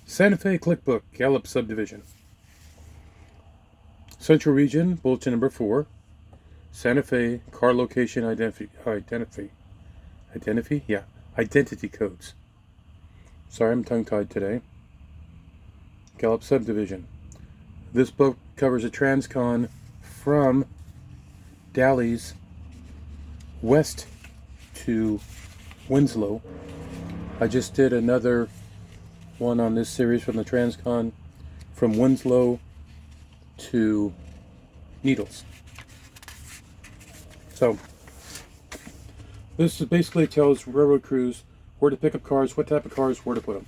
Santa Fe CLIC book, Gallup subdivision. Central Region, bulletin number 4. Santa Fe car location identity codes. Sorry, I'm tongue-tied today. Gallup subdivision. This book covers a transcon from Dallies west to Winslow. I just did another one on this series from the transcon from Winslow to Needles. So this basically tells railroad crews where to pick up cars, what type of cars, where to put them.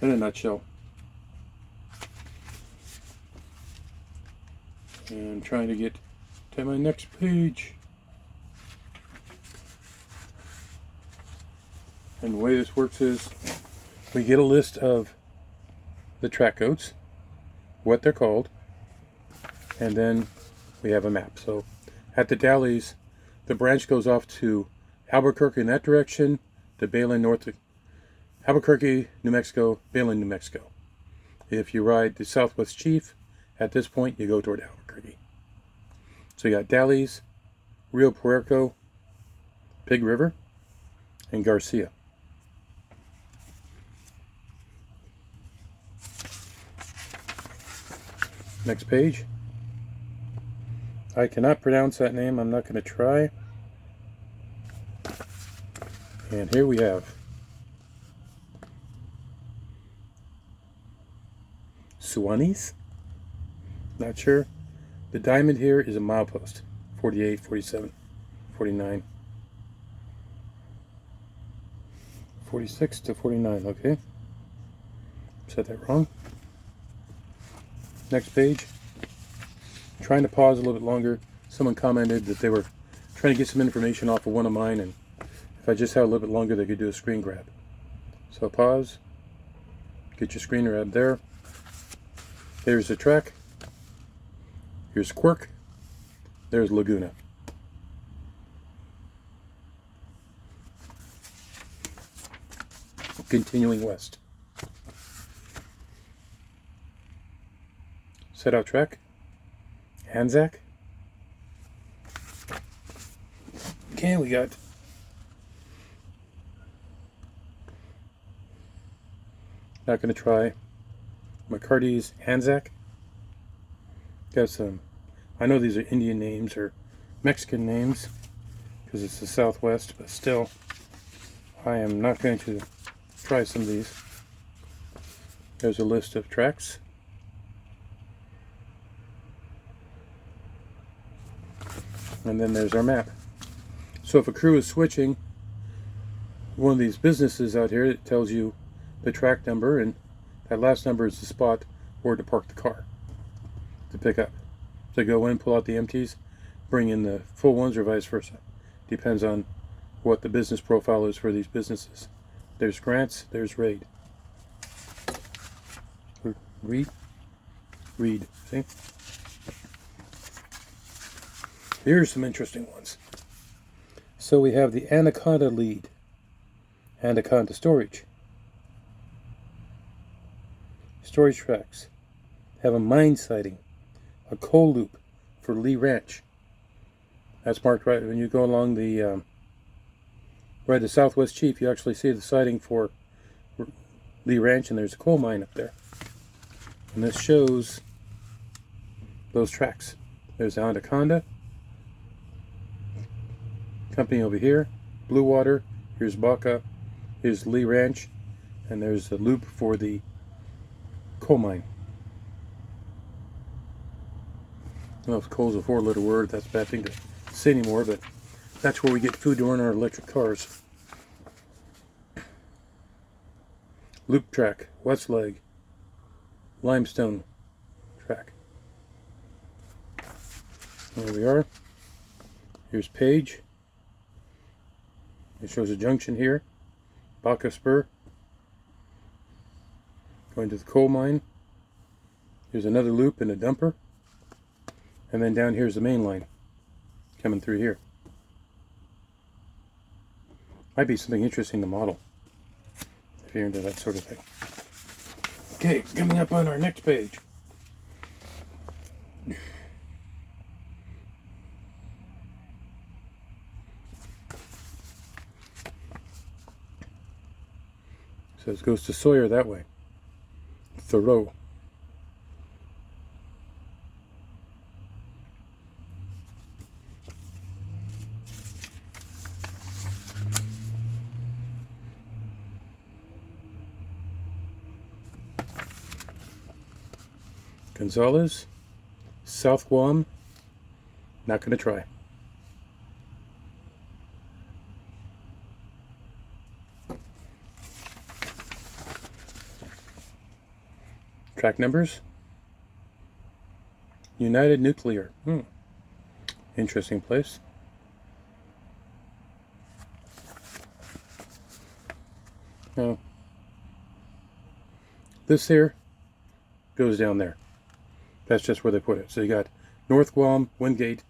In a nutshell. And trying to get to my next page. And the way this works is we get a list of the track codes, what they're called, and then we have a map. So at the Dallies, the branch goes off to Albuquerque in that direction, to Belen, north of Albuquerque, New Mexico, Belen, New Mexico. If you ride the Southwest Chief, at this point you go toward Albuquerque. So you got Dallies, Rio Puerco, Pig River, and Garcia. Next page. I cannot pronounce that name. I'm not going to try. And here we have Suwanis. Not sure. The diamond here is a milepost. 48, 47, 49. 46 to 49, okay. Said that wrong. Next page. Trying to pause a little bit longer. Someone commented that they were trying to get some information off of one of mine, and if I just had a little bit longer they could do a screen grab. So pause. Get your screen grab there. There's the track. Here's Quirk. There's Laguna. Continuing west. Set out track. Anzac. Okay, we got not going to try McCarty's Anzac. Got some, I know these are Indian names or Mexican names because it's the Southwest, but still I am not going to try some of these. There's a list of tracks. And then there's our map. So if a crew is switching one of these businesses out here, it tells you the track number, and that last number is the spot where to park the car to pick up. So go in, pull out the empties, bring in the full ones, or vice versa. Depends on what the business profile is for these businesses. There's Grants, there's Reed. See? Here's some interesting ones. So we have the Anaconda lead, Anaconda storage. Storage tracks have a mine sighting, a coal loop for Lee Ranch. That's marked right when you go along the right to Southwest Chief. You actually see the sighting for Lee Ranch, and there's a coal mine up there. And this shows those tracks. There's Anaconda company over here, Blue Water. Here's Baca. Here's Lee Ranch, and there's the loop for the coal mine. I don't know if coal's a four-letter word. That's a bad thing to say anymore, but that's where we get food to run our electric cars. Loop track, West Leg, limestone track. There we are. Here's Page. It shows a junction here. Baca Spur. Going to the coal mine. Here's another loop and a dumper. And then down here's the main line coming through here. Might be something interesting to model if you're into that sort of thing. Okay, coming up on our next page. So it goes to Sawyer that way. Thoreau. Gonzalez, South Guam, not going to try. Track numbers. United Nuclear. Interesting place. Now, this here goes down there. That's just where they put it. So you got North Guam, Wingate,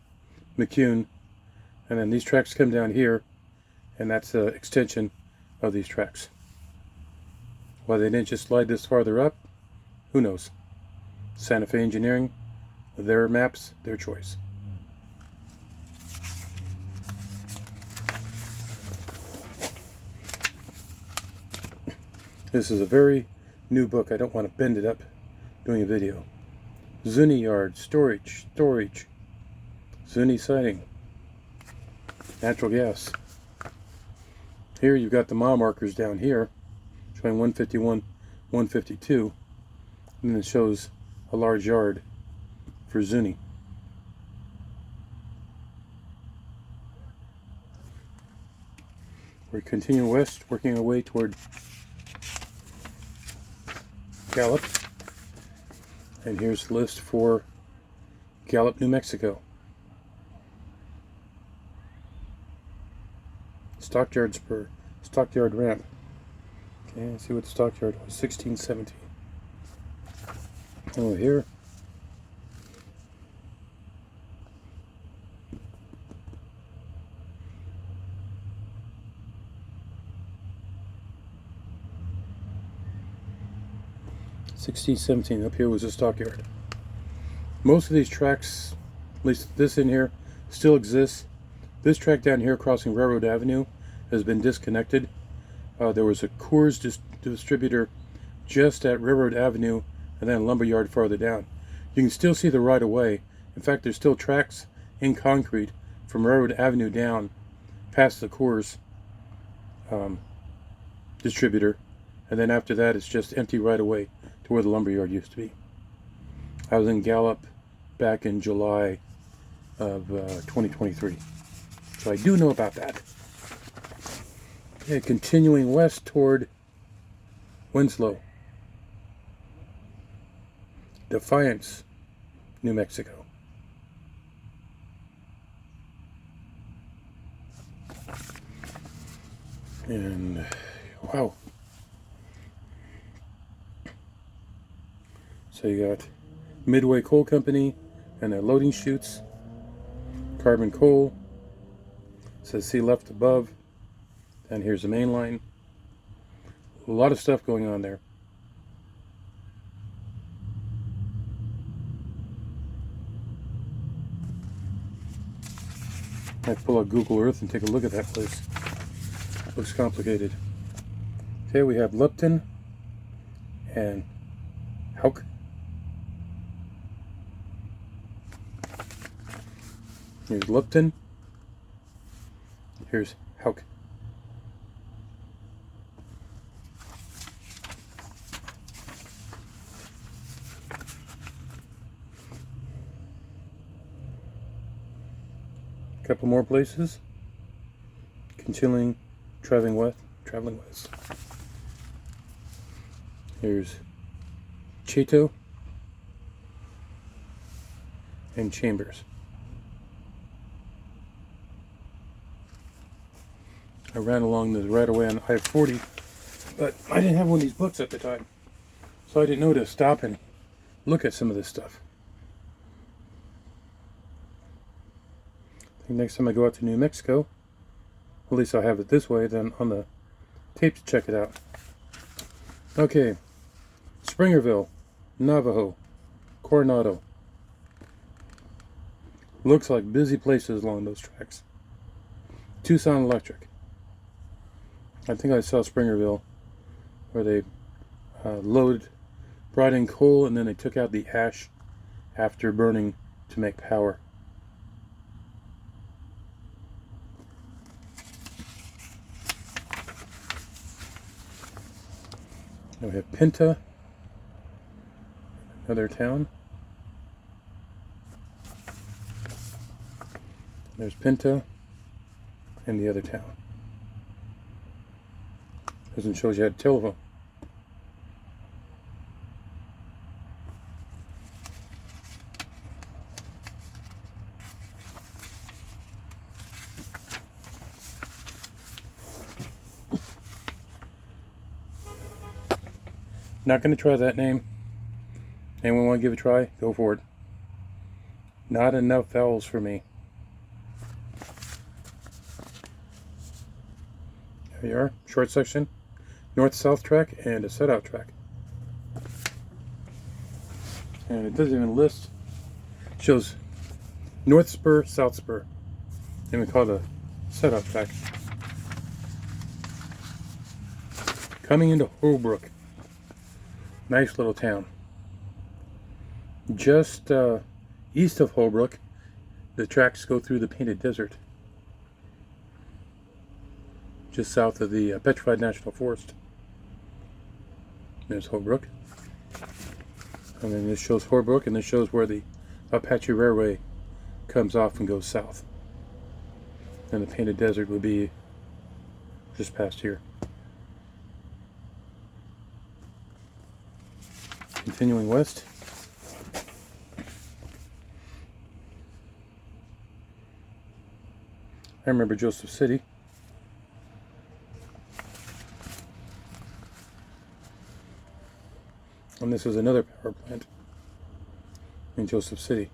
McCune, and then these tracks come down here, and that's the extension of these tracks. Why they didn't just slide this farther up, who knows? Santa Fe Engineering, their maps, their choice. This is a very new book. I don't want to bend it up doing a video. Zuni Yard, storage. Zuni sighting. Natural gas. Here you've got the mile markers down here, showing 151, 152. And then it shows a large yard for Zuni. We're continuing west, working our way toward Gallup. And here's the list for Gallup, New Mexico. Stockyard Spur, Stockyard Ramp. Okay, let's see what the stockyard was. 1617. Over here. $16.17. Up here was a stockyard. Most of these tracks, at least this in here, still exists. This track down here crossing Railroad Avenue has been disconnected. There was a Coors distributor just at Railroad Avenue and then a lumberyard farther down. You can still see the right of way. In fact, there's still tracks in concrete from Railroad Avenue down past the Coors distributor, and then after that it's just empty right of way to where the lumberyard used to be. I was in Gallup back in July of 2023, so I do know about that. Okay, continuing west toward Winslow. Defiance, New Mexico. And wow. So you got Midway Coal Company and their loading chutes. Carbon coal. It says see left above. And here's the main line. A lot of stuff going on there. I pull out Google Earth and take a look at that place. Looks complicated. Okay, we have Lupton and Hauk. Here's Lupton. Here's Hauk. A couple more places. Continuing traveling west. Here's Chato and Chambers. I ran along the right of way on I-40, but I didn't have one of these books at the time, so I didn't know to stop and look at some of this stuff. I think next time I go out to New Mexico, at least I'll have it this way, then on the tape to check it out. Okay, Springerville, Navajo, Coronado. Looks like busy places along those tracks. Tucson Electric. I think I saw Springerville, where they brought in coal, and then they took out the ash after burning to make power. And we have Pinta, another town. There's Pinta and the other town. Doesn't show you had a telephone. Not going to try that name. Anyone want to give it a try? Go for it. Not enough vowels for me. There you are. Short section. North-south track and a set-out track. And it doesn't even list. It shows north spur, south spur. And we call it a set-out track. Coming into Holbrook. Nice little town. Just east of Holbrook, the tracks go through the Painted Desert. Just south of the Petrified National Forest. There's Holbrook. And then this shows Holbrook, and this shows where the Apache Railway comes off and goes south. And the Painted Desert would be just past here. Continuing west. I remember Joseph City. And this is another power plant in Joseph City.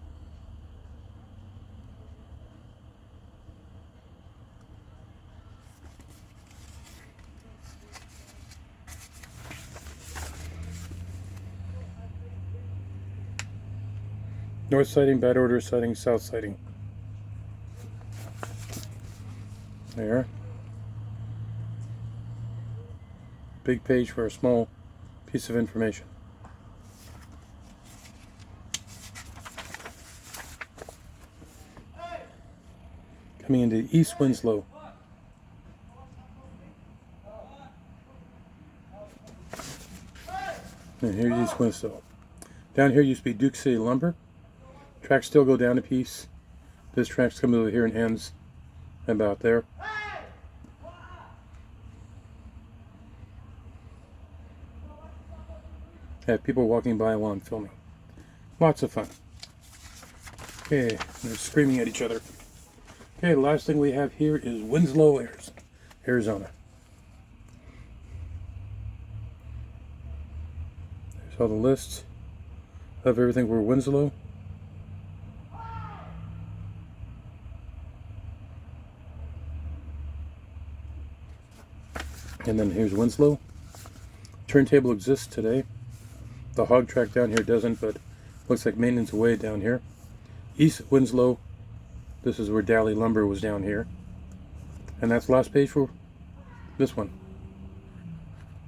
North siding, bad order siding, south siding. There. Big page for a small piece of information. Coming into East Winslow. And here's East Winslow. Down here used to be Duke City Lumber. Tracks still go down a piece. This track's comes over here and ends about there. Have people walking by while I'm filming. Lots of fun. Okay, they're screaming at each other. Okay, the last thing we have here is Winslow, Arizona. There's all the lists of everything for Winslow. And then here's Winslow. Turntable exists today. The hog track down here doesn't, but looks like maintenance away down here. East Winslow. This is where Dallies lumber was down here. And that's the last page for this one.